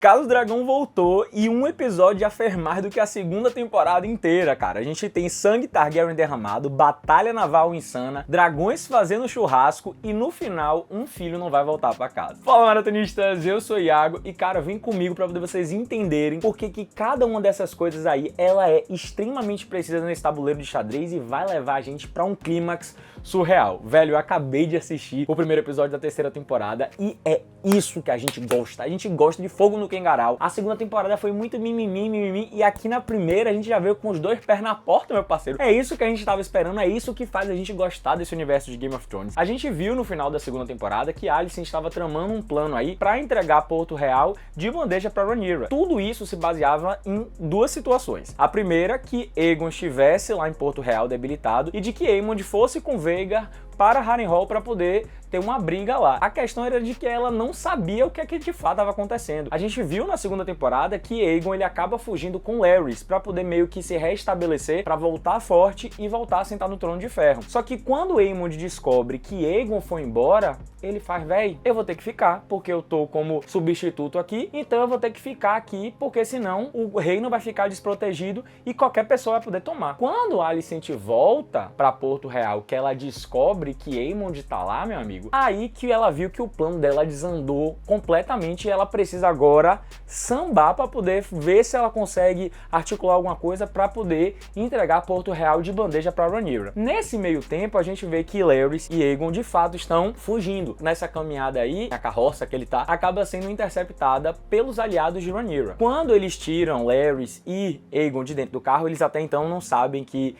Casa do Dragão voltou e um episódio já fez mais do que a segunda temporada inteira, cara. A gente tem sangue Targaryen derramado, batalha naval insana, dragões fazendo churrasco e no final um filho não vai voltar pra casa. Fala, maratonistas, eu sou o Iago e, cara, vem comigo pra poder vocês entenderem porque que cada uma dessas coisas aí, ela é extremamente precisa nesse tabuleiro de xadrez e vai levar a gente pra um clímax surreal. Velho, eu acabei de assistir o primeiro episódio da terceira temporada e é isso que a gente gosta. A gente gosta de fogo no Kengarau. A segunda temporada foi muito mimimi, e aqui na primeira a gente já veio com os dois pés na porta, meu parceiro. É isso que a gente tava esperando, é isso que faz a gente gostar desse universo de Game of Thrones. A gente viu no final da segunda temporada que Alicent estava tramando um plano aí pra entregar Porto Real de bandeja pra Rhaenyra. Tudo isso se baseava em duas situações. A primeira, que Aegon estivesse lá em Porto Real debilitado e de que Aemond fosse com Vhagar para Harrenhal para poder ter uma briga lá. A questão era de que ela não sabia o que é que de fato estava acontecendo. A gente viu na segunda temporada que Aegon ele acaba fugindo com Larys para poder meio que se restabelecer, para voltar forte e voltar a sentar no trono de ferro. Só que quando Aemond descobre que Aegon foi embora, ele faz, véi, eu vou ter que ficar, porque eu tô como substituto aqui, então eu vou ter que ficar aqui, porque senão o reino vai ficar desprotegido e qualquer pessoa vai poder tomar. Quando Alicent volta para Porto Real, que ela descobre que Aemond tá lá, meu amigo, aí que ela viu que o plano dela desandou completamente e ela precisa agora sambar para poder ver se ela consegue articular alguma coisa para poder entregar Porto Real de bandeja para Rhaenyra. Nesse meio tempo, a gente vê que Larys e Aegon de fato estão fugindo. Nessa caminhada aí, a carroça que ele tá, acaba sendo interceptada pelos aliados de Rhaenyra. Quando eles tiram Larys e Aegon de dentro do carro, eles até então não sabem que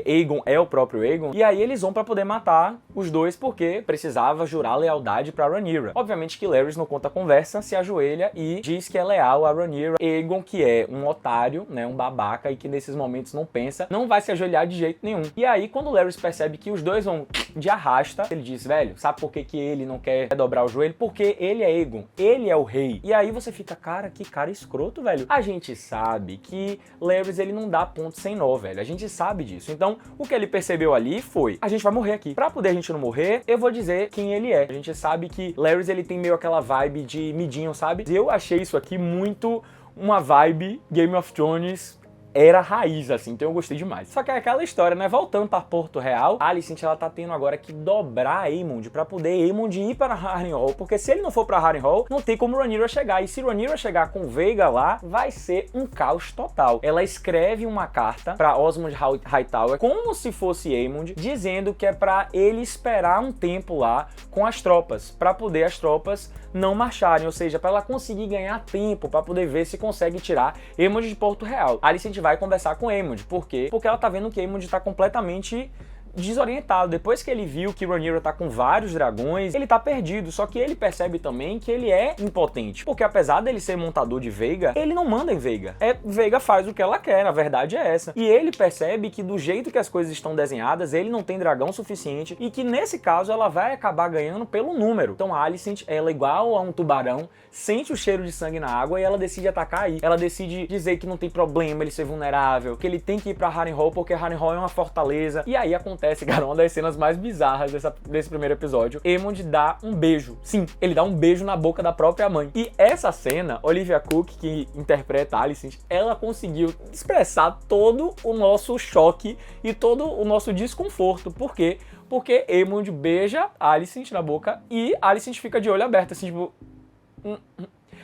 Aegon é o próprio Aegon, e aí eles vão para poder matar os dois porque precisava jurar lealdade para Rhaenyra. Obviamente que Larys não conta a conversa, se ajoelha e diz que é leal a Rhaenyra. Aegon, que é um otário, né, um babaca e que nesses momentos não pensa, não vai se ajoelhar de jeito nenhum. E aí quando Larys percebe que os dois vão de arrasta, ele diz, velho, sabe por que que ele não quer dobrar o joelho? Porque ele é Aegon, ele é o rei. E aí você fica, cara, que cara escroto, velho. A gente sabe que Larys ele não dá ponto sem nó, velho. A gente sabe disso. Então, o que ele percebeu ali foi, a gente vai morrer aqui. Pra poder a gente não morrer, eu vou dizer quem ele é. A gente sabe que Larys, ele tem meio aquela vibe de midinho, sabe? Eu achei isso aqui muito uma vibe Game of Thrones era raiz, assim, então eu gostei demais. Só que é aquela história, né? Voltando para Porto Real, a Alicent, ela tá tendo agora que dobrar Aemond pra poder Aemond ir para Harrenhal, porque se ele não for para Harrenhal, não tem como Rhaenyra chegar, e se Rhaenyra chegar com Vhagar lá, vai ser um caos total. Ela escreve uma carta para Osmond Hightower, como se fosse Aemond, dizendo que é para ele esperar um tempo lá com as tropas, para poder as tropas não marcharem, ou seja, para ela conseguir ganhar tempo, para poder ver se consegue tirar Aemond de Porto Real. A Alicent vai conversar com Aemond. Por quê? Porque ela tá vendo que Aemond tá completamente desorientado. Depois que ele viu que Rhaenyra tá com vários dragões, ele tá perdido. Só que ele percebe também que ele é impotente. Porque apesar dele ser montador de Vhagar, ele não manda em Vhagar. Vhagar faz o que ela quer, a verdade é essa. E ele percebe que do jeito que as coisas estão desenhadas, ele não tem dragão suficiente e que nesse caso ela vai acabar ganhando pelo número. Então a Alicent, ela é igual a um tubarão, sente o cheiro de sangue na água e ela decide atacar aí. Ela decide dizer que não tem problema ele ser vulnerável, que ele tem que ir pra Harrenhal porque Harrenhal é uma fortaleza. E aí acontece, cara, uma das cenas mais bizarras desse primeiro episódio. Aemond dá um beijo. Sim, ele dá um beijo na boca da própria mãe. E essa cena, Olivia Cooke, que interpreta a Alicent, ela conseguiu expressar todo o nosso choque e todo o nosso desconforto. Por quê? Porque Aemond beija a Alicent na boca e a Alicent fica de olho aberto, assim, tipo...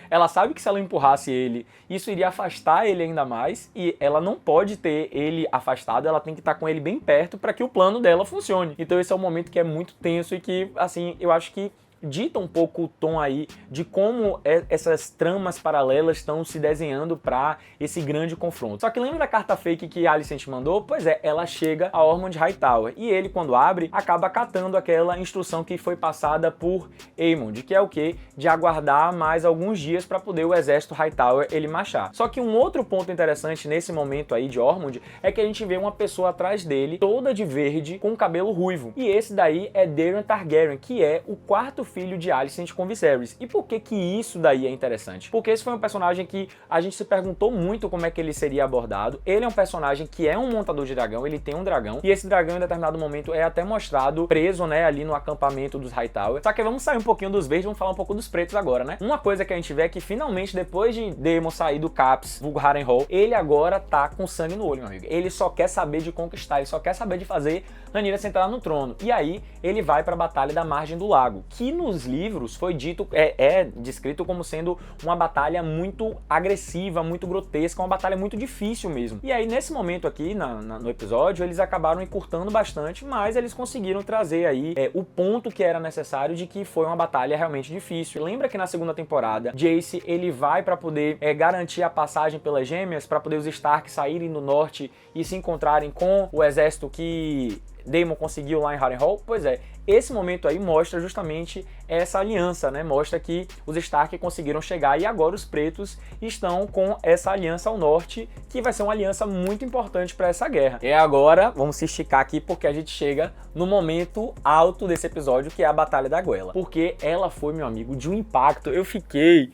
Ela sabe que se ela empurrasse ele, isso iria afastar ele ainda mais e ela não pode ter ele afastado, ela tem que estar com ele bem perto para que o plano dela funcione. Então esse é um momento que é muito tenso e que, assim, eu acho que dita um pouco o tom aí de como essas tramas paralelas estão se desenhando para esse grande confronto. Só que lembra da carta fake que a Alicent mandou? Pois é, ela chega a Ormond Hightower e ele, quando abre, acaba acatando aquela instrução que foi passada por Aemond, que é o quê? De aguardar mais alguns dias para poder o exército Hightower ele marchar. Só que um outro ponto interessante nesse momento aí de Ormond é que a gente vê uma pessoa atrás dele, toda de verde, com cabelo ruivo. E esse daí é Daeron Targaryen, que é o quarto filho de Alicent com Viserys. E por que que isso daí é interessante? Porque esse foi um personagem que a gente se perguntou muito como é que ele seria abordado. Ele é um personagem que é um montador de dragão, ele tem um dragão, e esse dragão em determinado momento é até mostrado preso, né, ali no acampamento dos Hightower. Só que vamos sair um pouquinho dos verdes, vamos falar um pouco dos pretos agora, né? Uma coisa que a gente vê é que finalmente, depois de Daemon sair do Caps, vulgo Harrenhal, ele agora tá com sangue no olho, meu amigo. Ele só quer saber de conquistar, ele só quer saber de fazer Rhaenyra sentar no trono. E aí ele vai para a Batalha da Margem do Lago, que nos livros foi dito, é descrito como sendo uma batalha muito agressiva, muito grotesca, uma batalha muito difícil mesmo. E aí nesse momento aqui, no episódio, eles acabaram encurtando bastante, mas eles conseguiram trazer aí o ponto que era necessário de que foi uma batalha realmente difícil. Lembra que na segunda temporada, Jace, ele vai para poder garantir a passagem pelas Gêmeas, para poder os Stark saírem do norte e se encontrarem com o exército que Daemon conseguiu lá em Harrenhal? Pois é, esse momento aí mostra justamente essa aliança, né? Mostra que os Stark conseguiram chegar e agora os pretos estão com essa aliança ao norte, que vai ser uma aliança muito importante para essa guerra. E agora, vamos se esticar aqui porque a gente chega no momento alto desse episódio, que é a Batalha da Guela. Porque ela foi, meu amigo, de um impacto. Eu fiquei...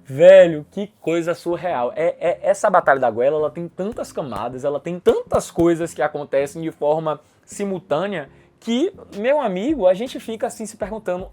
Velho, que coisa surreal. Essa Batalha da Guela, ela tem tantas camadas, ela tem tantas coisas que acontecem de forma simultânea que, meu amigo, a gente fica assim se perguntando,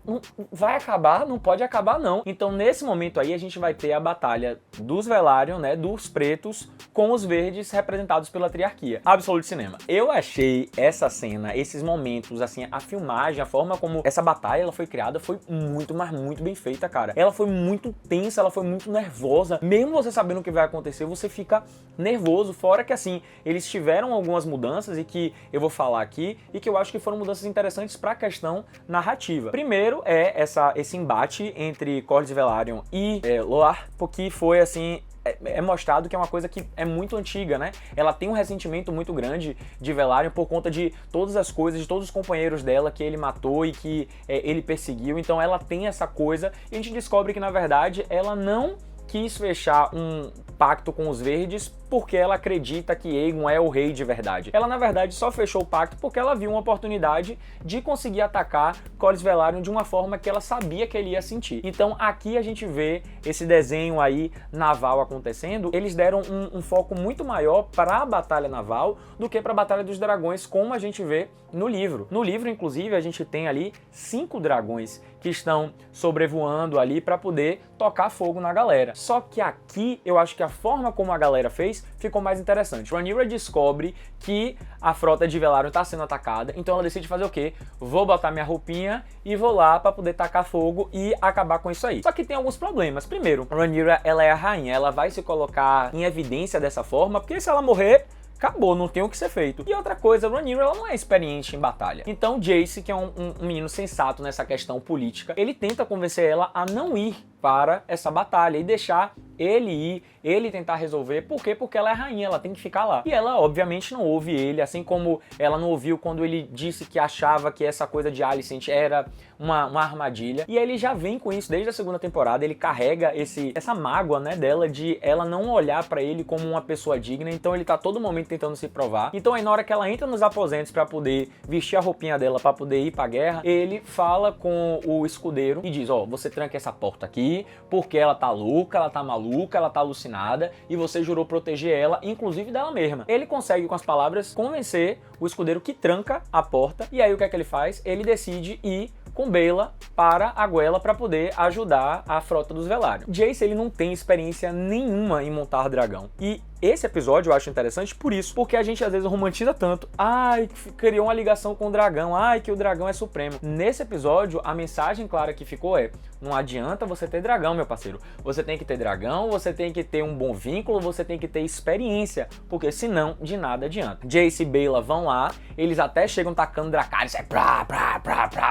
vai acabar? Não pode acabar não. Então nesse momento aí a gente vai ter a batalha dos Velaryon, né, dos pretos com os verdes representados pela triarquia. Absolute Cinema. Eu achei essa cena, esses momentos, assim, a filmagem, a forma como essa batalha ela foi criada foi muito, mas muito bem feita, cara. Ela foi muito tensa, ela foi muito nervosa. Mesmo você sabendo o que vai acontecer, você fica nervoso. Fora que, assim, eles tiveram algumas mudanças e que eu vou falar aqui e que eu acho que foram mudanças interessantes para a questão narrativa. Primeiro é esse embate entre Corlys Velaryon e Loar, porque foi assim... É mostrado que é uma coisa que é muito antiga, né? Ela tem um ressentimento muito grande de Velaryon por conta de todas as coisas, de todos os companheiros dela que ele matou e que ele perseguiu. Então ela tem essa coisa e a gente descobre que, na verdade, ela não quis fechar um pacto com os verdes porque ela acredita que Aegon é o rei de verdade. Ela, na verdade, só fechou o pacto porque ela viu uma oportunidade de conseguir atacar Corlys Velaryon de uma forma que ela sabia que ele ia sentir. Então, aqui a gente vê esse desenho aí naval acontecendo. Eles deram um foco muito maior para a batalha naval do que para a Batalha dos Dragões, como a gente vê no livro. No livro, inclusive, a gente tem ali 5 dragões que estão sobrevoando ali para poder tocar fogo na galera. Só que aqui, eu acho que a forma como a galera fez ficou mais interessante. Rhaenyra descobre que a frota de Velaryon está sendo atacada, então ela decide fazer o quê? Vou botar minha roupinha e vou lá para poder tacar fogo e acabar com isso aí. Só que tem alguns problemas. Primeiro, Rhaenyra, ela é a rainha, ela vai se colocar em evidência dessa forma, porque se ela morrer, acabou, não tem o que ser feito. E outra coisa, Rhaenyra, ela não é experiente em batalha. Então Jace, que é um menino sensato nessa questão política, ele tenta convencer ela a não ir para essa batalha e deixar ele ir, ele tentar resolver. Por quê? Porque ela é rainha, ela tem que ficar lá. E ela, obviamente, não ouve ele, assim como ela não ouviu quando ele disse que achava que essa coisa de Alicent era uma armadilha. E ele já vem com isso desde a segunda temporada, ele carrega essa mágoa, né, dela de ela não olhar pra ele como uma pessoa digna, então ele tá todo momento tentando se provar. Então aí na hora que ela entra nos aposentos pra poder vestir a roupinha dela, pra poder ir pra guerra, ele fala com o escudeiro e diz, ó, você tranca essa porta aqui, porque ela tá louca, ela tá maluca, ela tá alucinada, e você jurou proteger ela, inclusive dela mesma. Ele consegue, com as palavras, convencer o escudeiro que tranca a porta, e aí o que é que ele faz? Ele decide ir com Baela para a Guela para poder ajudar a frota dos Velaryon. Jace, ele não tem experiência nenhuma em montar dragão. E esse episódio eu acho interessante por isso, porque a gente às vezes romantiza tanto. Ai, criou uma ligação com o dragão. Ai, que o dragão é supremo. Nesse episódio, a mensagem clara que ficou é: não adianta você ter dragão, meu parceiro. Você tem que ter dragão, você tem que ter um bom vínculo, você tem que ter experiência, porque senão de nada adianta. Jace e Baela vão lá, eles até chegam tacando dracares,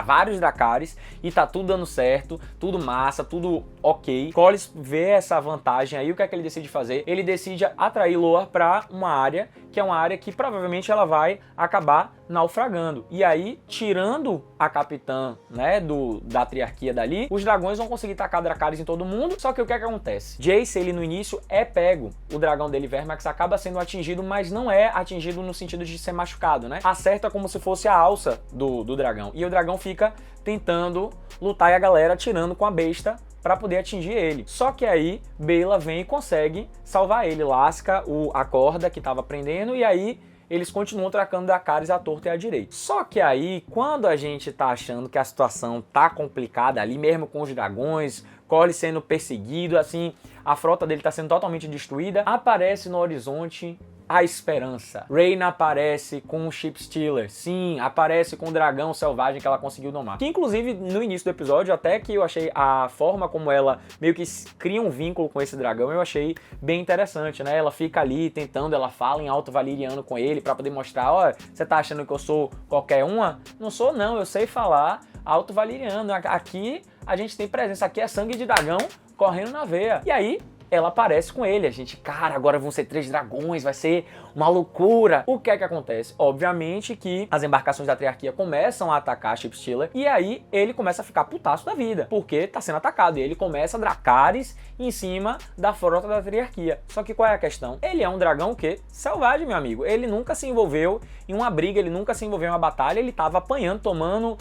vários dracares, e tá tudo dando certo, tudo massa, tudo ok. Corlys vê essa vantagem aí, o que é que ele decide fazer? Ele decide atrair Loar para uma área, que é uma área que provavelmente ela vai acabar naufragando. E aí, tirando a capitã, né, da triarquia dali, os dragões vão conseguir tacar Dracarys em todo mundo. Só que o que é que acontece? Jace, ele no início é pego. O dragão dele, Vermax, acaba sendo atingido, mas não é atingido no sentido de ser machucado, né? Acerta como se fosse a alça do dragão. E o dragão fica tentando lutar e a galera atirando com a besta para poder atingir ele. Só que aí Baela vem e consegue salvar ele, lasca a corda que estava prendendo e aí eles continuam tracando Dracarys à torta e à direita. Só que aí, quando a gente tá achando que a situação tá complicada ali, mesmo com os dragões, Corlys sendo perseguido, assim, a frota dele tá sendo totalmente destruída, aparece no horizonte a esperança. Rhaena aparece com o Ship Stealer. Sim, aparece com o dragão selvagem que ela conseguiu domar. Que inclusive no início do episódio, até que eu achei a forma como ela meio que cria um vínculo com esse dragão, eu achei bem interessante, né? Ela fica ali tentando, ela fala em alto valiriano com ele pra poder mostrar, ó, você tá achando que eu sou qualquer uma? Não sou não, eu sei falar alto valiriano. Aqui a gente tem presença, aqui é sangue de dragão correndo na veia. E aí ela aparece com ele, a gente, cara, agora vão ser 3 dragões, vai ser uma loucura. O que é que acontece? Obviamente que as embarcações da triarquia começam a atacar Ship Stealer, e aí ele começa a ficar putaço da vida, porque tá sendo atacado, e ele começa Dracarys em cima da frota da triarquia. Só que qual é a questão? Ele é um dragão o quê? Selvagem, meu amigo. Ele nunca se envolveu em uma briga, ele nunca se envolveu em uma batalha, ele tava apanhando, tomando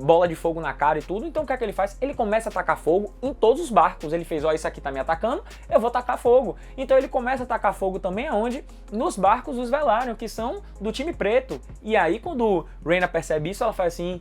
bola de fogo na cara e tudo. Então o que é que ele faz? Ele começa a atacar fogo em todos os barcos. Ele fez, ó, isso aqui tá me atacando, eu vou tacar fogo. Então ele começa a tacar fogo também aonde? Nos barcos dos Velaryon, que são do time preto. E aí quando Rhaena percebe isso, ela faz assim,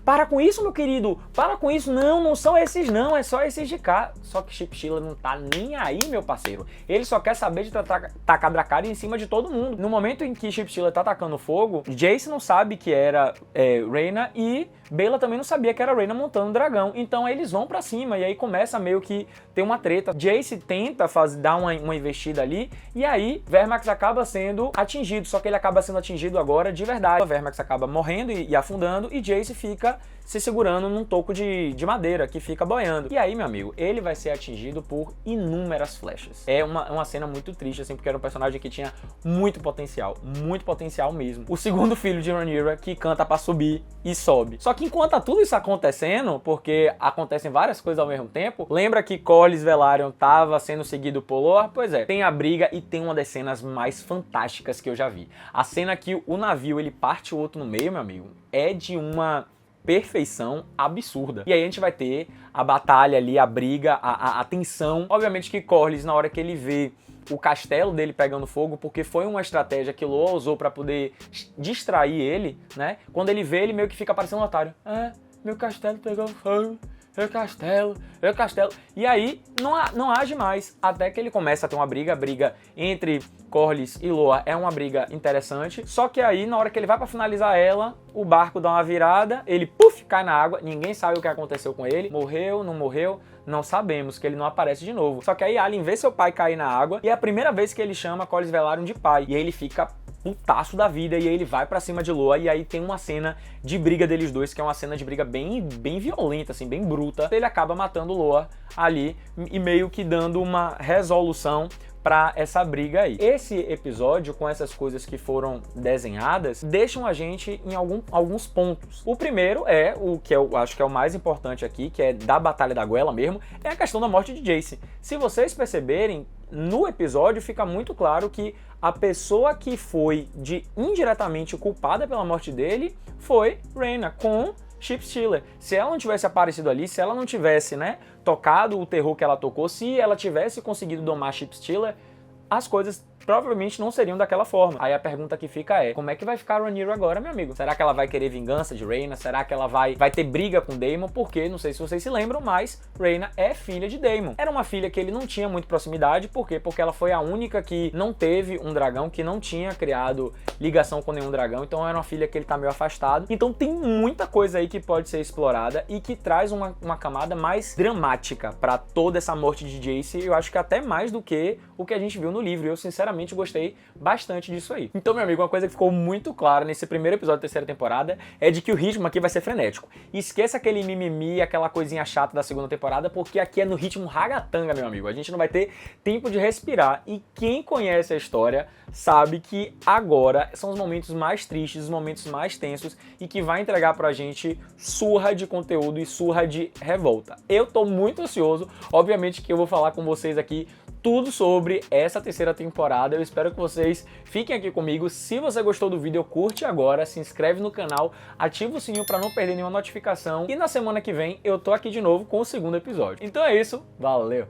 para com isso, meu querido, para com isso, não são esses não, é só esses de cá. Só que Ship Stealer não tá nem aí, meu parceiro. Ele só quer saber de tacar Dracarys em cima de todo mundo. No momento em que Ship Stealer tá atacando fogo, Jace não sabe que era Rhaena e Baela também não sabia que era Rhaena montando um dragão. Então eles vão pra cima e aí começa meio que ter uma treta. Jace tenta dar uma investida ali e aí Vermax acaba sendo atingido, só que ele acaba sendo atingido agora de verdade. Vermax acaba morrendo e afundando e Jace fica se segurando num toco de madeira que fica boiando. E aí, meu amigo, ele vai ser atingido por inúmeras flechas. É uma cena muito triste, assim, porque era um personagem que tinha muito potencial mesmo. O segundo filho de Rhaenyra que canta pra subir e sobe. Só que enquanto tá tudo isso acontecendo, porque acontecem várias coisas ao mesmo tempo, lembra que Corlys Velaryon tava sendo seguido por Lore? Pois é, tem a briga e tem uma das cenas mais fantásticas que eu já vi. A cena que o navio, ele parte o outro no meio, meu amigo, é de uma perfeição absurda. E aí a gente vai ter a batalha ali, a briga, a tensão. Obviamente que Corlys, na hora que ele vê o castelo dele pegando fogo, porque foi uma estratégia que Loa usou pra poder distrair ele, né? Quando ele vê, ele meio que fica parecendo um otário. Meu castelo pegou fogo. Meu castelo. E aí, não age mais. Até que ele começa a ter uma briga. A briga entre Corlys e Loa é uma briga interessante. Só que aí, na hora que ele vai pra finalizar ela, o barco dá uma virada, ele, puf, cai na água. Ninguém sabe o que aconteceu com ele. Morreu, não morreu? Não sabemos, que ele não aparece de novo. Só que aí, Alyn vê seu pai cair na água. E é a primeira vez que ele chama Corlys Velaryon de pai. E aí ele fica putaço da vida, e aí ele vai pra cima de Loa, e aí tem uma cena de briga deles dois, que é uma cena de briga bem violenta, assim, bem bruta. Ele acaba matando Loa ali, e meio que dando uma resolução pra essa briga aí. Esse episódio, com essas coisas que foram desenhadas, deixam a gente em alguns pontos. O primeiro é o que eu acho que é o mais importante aqui, que é da Batalha da Goela mesmo, é a questão da morte de Jace. Se vocês perceberem, no episódio fica muito claro que a pessoa que foi indiretamente culpada pela morte dele foi Rhaena, com Ship Stealer. Se ela não tivesse aparecido ali, se ela não tivesse, né, tocado o terror que ela tocou, se ela tivesse conseguido domar Ship Stealer, as coisas provavelmente não seriam daquela forma. Aí a pergunta que fica é, como é que vai ficar a Rhaenyra agora, meu amigo? Será que ela vai querer vingança de Rhaena? Será que ela vai ter briga com Daemon? Porque, não sei se vocês se lembram, mas Rhaena é filha de Daemon. Era uma filha que ele não tinha muito proximidade, por quê? Porque ela foi a única que não teve um dragão, que não tinha criado ligação com nenhum dragão, então era uma filha que ele tá meio afastado. Então tem muita coisa aí que pode ser explorada e que traz uma camada mais dramática pra toda essa morte de Jace, eu acho que até mais do que o que a gente viu no livro. E eu, sinceramente, gostei bastante disso aí. Então, meu amigo, uma coisa que ficou muito clara nesse primeiro episódio da terceira temporada é de que o ritmo aqui vai ser frenético. Esqueça aquele mimimi, aquela coisinha chata da segunda temporada, porque aqui é no ritmo ragatanga, meu amigo. A gente não vai ter tempo de respirar. E quem conhece a história sabe que agora são os momentos mais tristes, os momentos mais tensos e que vai entregar pra gente surra de conteúdo e surra de revolta. Eu tô muito ansioso, obviamente que eu vou falar com vocês aqui tudo sobre essa terceira temporada. Eu espero que vocês fiquem aqui comigo. Se você gostou do vídeo, curte agora, se inscreve no canal, ativa o sininho para não perder nenhuma notificação e na semana que vem eu tô aqui de novo com o segundo episódio. Então é isso, valeu!